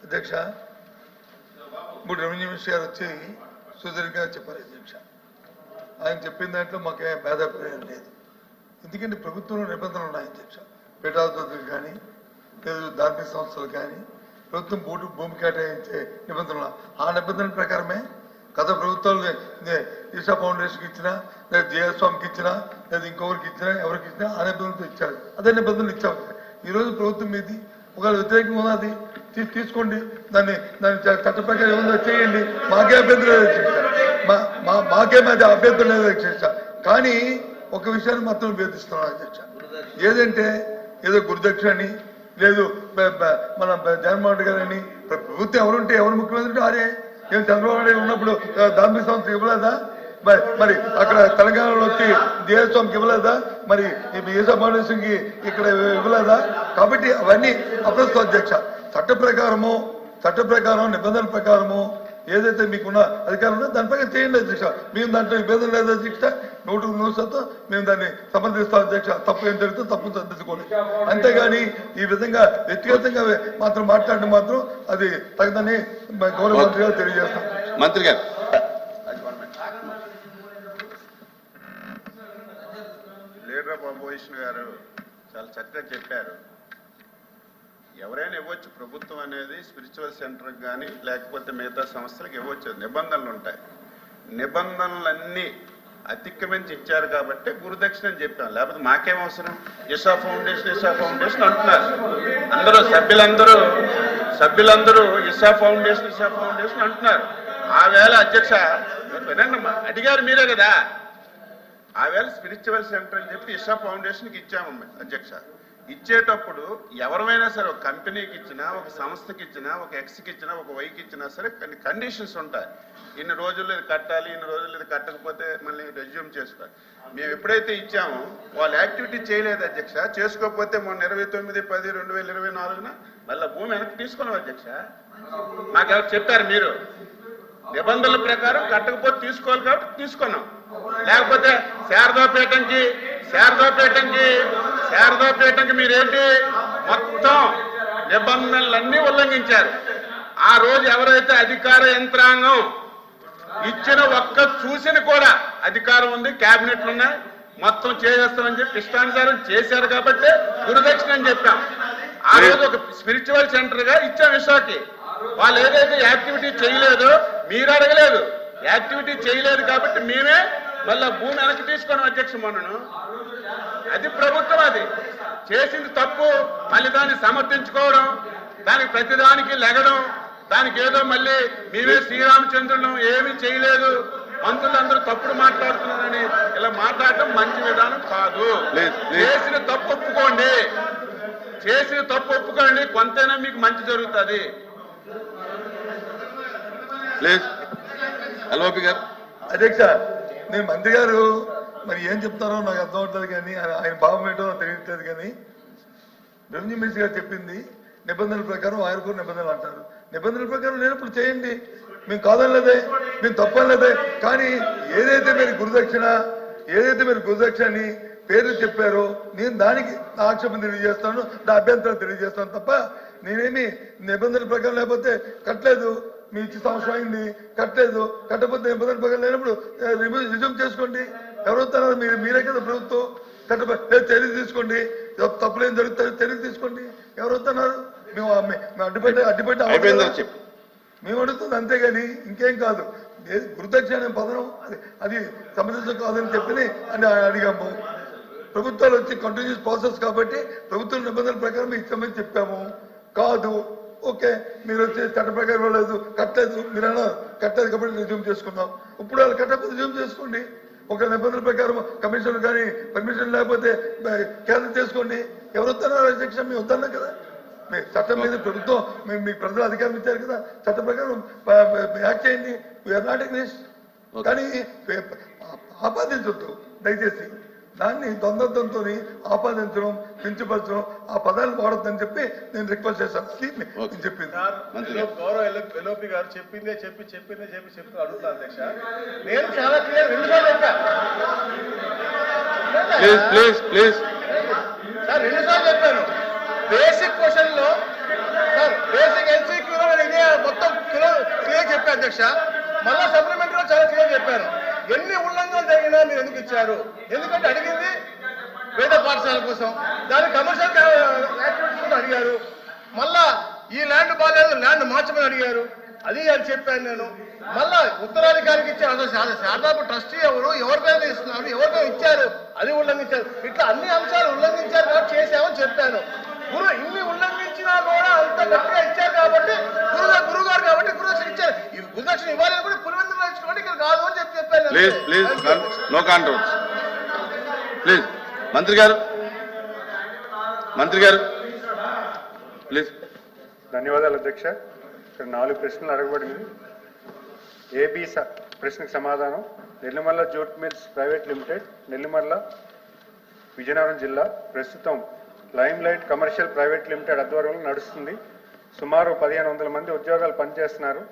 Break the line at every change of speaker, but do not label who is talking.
అధ్యక్ష ఇప్పుడు revenue minister గారు వచ్చి సుదీర్ఘంగా చెప్పారు అధ్యక్ష. ఆయన చెప్పిన దాంట్లో మాకే భేదాభిప్రాయం లేదు. ఎందుకంటే ప్రభుత్వంలో నిబంధనలు ఉన్నాయి అధ్యక్ష. పీఠాధిపతులు కానీ లేదు ధార్మిక సంస్థలు కానీ ప్రభుత్వం భూమి కేటాయించే నిబంధనలు ఆ నిబంధనల ప్రకారమే గత ప్రభుత్వాలు ఈశా ఫౌండేషన్కి ఇచ్చినా లేదా జయస్వామికి ఇచ్చినా లేదా ఇంకొకరికి ఇచ్చినా ఎవరికి ఇచ్చినా ఆ నిబంధనలతో ఇచ్చారు. అదే నిబంధనలు ఇచ్చాము. ఈరోజు ప్రభుత్వం మీది ఒకవేళ వ్యతిరేకంగా ఉన్నది తీసుకోండి, దాన్ని చట్ట ప్రకారం ఏముందో చేయండి, మాకే అభ్యంతరం లేదు. మాకేమీ అది అభ్యంతరం లేదు అధ్యక్ష. కానీ ఒక విషయాన్ని మాత్రం వేధిస్తున్నాం అధ్యక్ష. ఏదంటే ఏదో గురుదక్షిణ అని లేదు మన జగన్మోహన్ రెడ్డి గారని ప్రభుత్వం ఎవరుంటే ఎవరు ముఖ్యమంత్రి ఆరే ఏం చంద్రబాబు నాయుడు ఉన్నప్పుడు ధార్మిక సంస్థ ఇవ్వలేదా? మరి అక్కడ తెలంగాణలో వచ్చి దేవస్వామికి ఇవ్వలేదా? మరి ఈశా ఫౌండేషన్కి ఇక్కడ ఇవ్వలేదా? కాబట్టి అవన్నీ అప్రస్తుత అధ్యక్ష. చట్ట ప్రకారం నిబంధనల ప్రకారము ఏదైతే మీకున్న అధికారం ఉందో దాని ప్రకారం చేయండి అధ్యక్ష. మేము దాంట్లో ఇబ్బంది లేదు అధ్యక్ష. 100% మేము దాన్ని సమర్థిస్తాం అధ్యక్ష. తప్పు ఏం జరిగితే తప్పు సర్దించుకోండి. అంతేగాని ఈ విధంగా వ్యక్తిగతంగా మాత్రం మాట్లాడడం మాత్రం అది తగదని గౌరవ మంత్రి గారు తెలియజేస్తాం.
మంత్రి గారు
లీడర్ ఆఫ్ అపోజిషన్ గారు చాలా చక్కగా చెప్పారు. ఎవరైనా ఇవ్వచ్చు. ప్రభుత్వం అనేది స్పిరిచువల్ సెంటర్కి కానీ లేకపోతే మిగతా సంస్థలకు ఇవ్వచ్చు. నిబంధనలు ఉంటాయి. నిబంధనలన్నీ అతిక్రమించి ఇచ్చారు కాబట్టి గురుదక్షిణ అని చెప్పాం. లేకపోతే మాకేం అవసరం? ఈశా ఫౌండేషన్ అంటున్నారు అందరూ సభ్యులందరూ ఈశా ఫౌండేషన్ అంటున్నారు. ఆ వేళ అధ్యక్ష వినండమ్మా, అడిగారు మీరే కదా. ఆ వేళ స్పిరిచువల్ సెంటర్ అని చెప్పి ఈశా ఫౌండేషన్కి ఇచ్చామమ్మా అధ్యక్ష. ఇచ్చేటప్పుడు ఎవరైనా సరే ఒక కంపెనీకి ఇచ్చినా, ఒక సంస్థకి ఇచ్చినా, ఒక ఎక్స్కి ఇచ్చినా, ఒక వైకి ఇచ్చినా సరే కొన్ని కండిషన్స్ ఉంటాయి. ఇన్ని రోజుల్లో ఇది కట్టాలి, ఇన్ని రోజుల్లో ఇది కట్టకపోతే మళ్ళీ రెజ్యూమ్ చేసుకోవాలి. మేము ఎప్పుడైతే ఇచ్చామో వాళ్ళు యాక్టివిటీ చేయలేదు అధ్యక్ష. చేసుకోకపోతే మొన్న 29/10/2024 మళ్ళీ భూమి వెనక్కి తీసుకున్నాం అధ్యక్ష. నాకు ఎవరు చెప్పారు? మీరు నిబంధనల ప్రకారం కట్టకపోతే తీసుకోవాలి కాబట్టి తీసుకున్నాం. లేకపోతే శారదాపేటకి మీరేంటి మొత్తం నిబంధనలన్నీ ఉల్లంఘించారు. ఆ రోజు ఎవరైతే అధికార యంత్రాంగం ఇచ్చిన ఒక్క చూసిన కూడా అధికారం ఉంది, క్యాబినెట్లు ఉన్నాయి, మొత్తం చేసేస్తామని చెప్పి ఇష్టానుసారం చేశారు కాబట్టి గురుదక్షిణ అని చెప్పాం. ఆ రోజు ఒక స్పిరిచువల్ సెంటర్ గా ఇచ్చాం విశాఖకి. వాళ్ళు ఏదైతే యాక్టివిటీ చేయలేదో మీరు అడగలేదు, యాక్టివిటీ చేయలేదు కాబట్టి మేమే మళ్ళా భూమి వెనక్కి తీసుకున్నాం అధ్యక్ష. మొన్నను అది ప్రభుత్వం అది చేసింది తప్పు. మళ్ళీ దాన్ని సమర్థించుకోవడం, దానికి ప్రతిదానికి లెగడం, దానికి ఏదో మళ్ళీ మేమే శ్రీరామచంద్రులను ఏమీ చేయలేదు, మంత్రులందరూ తప్పుడు మాట్లాడుతున్నారని ఇలా మాట్లాడటం మంచి విధానం కాదు. చేసిన తప్పు ఒప్పుకోండి, కొంతైనా మీకు మంచి జరుగుతుంది.
అధ్యక్ష, నేను మంత్రి గారు మరి ఏం చెప్తారో నాకు అర్థం అవుతుంది, కానీ ఆయన భావం ఏంటో తెలియట్లేదు. కానీ రెవెన్యూ మినిస్టర్ గారు చెప్పింది నిబంధనల ప్రకారం ఆయన కూడా నిబంధనలు అంటారు. నిబంధనల ప్రకారం లేనప్పుడు చేయండి, మేము కాదనలేదే, మేము తప్పనలేదే. కానీ ఏదైతే మీరు గురుదక్షిణ అని పేరు చెప్పారో నేను దానికి నా ఆక్షేపం తెలియజేస్తాను, నా అభ్యంతరం తెలియజేస్తాను తప్ప నేనేమి నిబంధనల ప్రకారం లేకపోతే కట్టలేదు, మీ ఇచ్చి సంవత్సరం అయింది కట్టలేదు, కట్టకపోతే నిబంధనల ప్రకారం లేనప్పుడు రిజ్యూమ్ చేసుకోండి. ఎవరొస్తున్నారు? మీరే కదా ప్రభుత్వం. కట్టలేదు చర్య తీసుకోండి, తప్పులేం జరుగుతుంది చర్య తీసుకోండి. ఎవరొస్తున్నారు? మేము అడ్డుపెట్టి మేము అడుగుతుంది అంతేగాని ఇంకేం కాదు. గురుదక్షిణ అనే పదం అది సంబంధించడం కాదని చెప్పి అని అడిగాము. ప్రభుత్వాలు వచ్చి కంటిన్యూస్ ప్రాసెస్ కాబట్టి ప్రభుత్వ నిబంధనల ప్రకారం ఇస్తామని చెప్పాము. కాదు ఓకే, మీరు వచ్చి చట్ట ప్రకారం ఇవ్వలేదు, కట్టలేదు, మీరైనా కట్టలేదు కాబట్టి రిజ్యూమ్ చేసుకున్నాం. ఇప్పుడు వాళ్ళు కట్టకపోతే రిజ్యూమ్ చేసుకోండి. ఒక నిబంధనల ప్రకారం కమిషన్ కానీ పర్మిషన్ లేకపోతే క్యాన్సిల్ చేసుకోండి. ఎవరు వస్తున్నారు అధ్యక్ష? మేము వద్దన్నాం కదా. మీ చట్టం మీద ప్రభుత్వం మీకు ప్రజలు అధికారం ఇచ్చారు కదా, చట్ట ప్రకారం యాక్ట్ చేయండి. We are not against. కానీ ఆపాదించొద్దు దయచేసి. దాన్ని ద్వంద్వంతో ఆపాదించడం, కించపరచడం, ఆ పదాలు వాడొద్దని చెప్పి నేను రిక్వెస్ట్ చేశాను. నేను చెప్పింది
గౌరవ ఎల్ఓపి గారు చెప్పిందే చెప్తూ అడుగుతా అధ్యక్ష. నేను చాలా క్లియర్ 2 సార్లు చెప్పాను. బేసిక్ క్వశ్చన్ లో సార్, బేసిక్ ఎల్సీక్యూలో నేను అధ్యక్ష. మళ్ళా సప్లిమెంటరీలో చాలా క్లియర్ చెప్పాను. ఎన్ని ఉల్లంఘనలు జరిగినా మీరు ఎందుకు ఇచ్చారు? ఎందుకంటే అడిగింది వేద పాఠశాల కోసం, దాని కమర్షియల్ యాక్టివిటీస్ కోసం అడిగారు. మళ్ళా ఈ ల్యాండ్ బాగాలేదు, ల్యాండ్ మార్చమని అడిగారు. అది చెప్పాను నేను. మళ్ళా ఉత్తరాధికారికి ఇచ్చారు. అసలు శారదాపు ట్రస్టీ ఎవరు, ఎవరికైనా ఇస్తున్నారు, ఎవరికైనా ఇచ్చారు, అది ఉల్లంఘించారు. ఇట్లా అన్ని అంశాలు ఉల్లంఘించారు కాబట్టి చేశామని చెప్పాను. ఇన్ని ఉల్లంఘించినా కూడా అంత గట్టిగా ఇచ్చారు కాబట్టి గురుగారు కాబట్టి గురుదక్షిణ ఇచ్చారు. ఈ గురుదక్షిణ ఇవ్వాలని కూడా పులివెందులు ఇచ్చుకోండి, ఇక్కడ కాదు అని చెప్పాను.
Please please no controversy. Please మంత్రి గారు ప్లీజ్.
ధన్యవాదాలు అధ్యక్ష. ఇక్కడ 4 ప్రశ్నలు అడగబడింది. ఏబీ ప్రశ్నకు సమాధానం. Nellimarla jute mills private limited, Nellimarla, Vizianagaram జిల్లా, ప్రస్తుతం lime light commercial private limited ఆధ్వర్యంలో నడుస్తుంది. సుమారు 1500 మంది ఉద్యోగాలు పనిచేస్తున్నారు.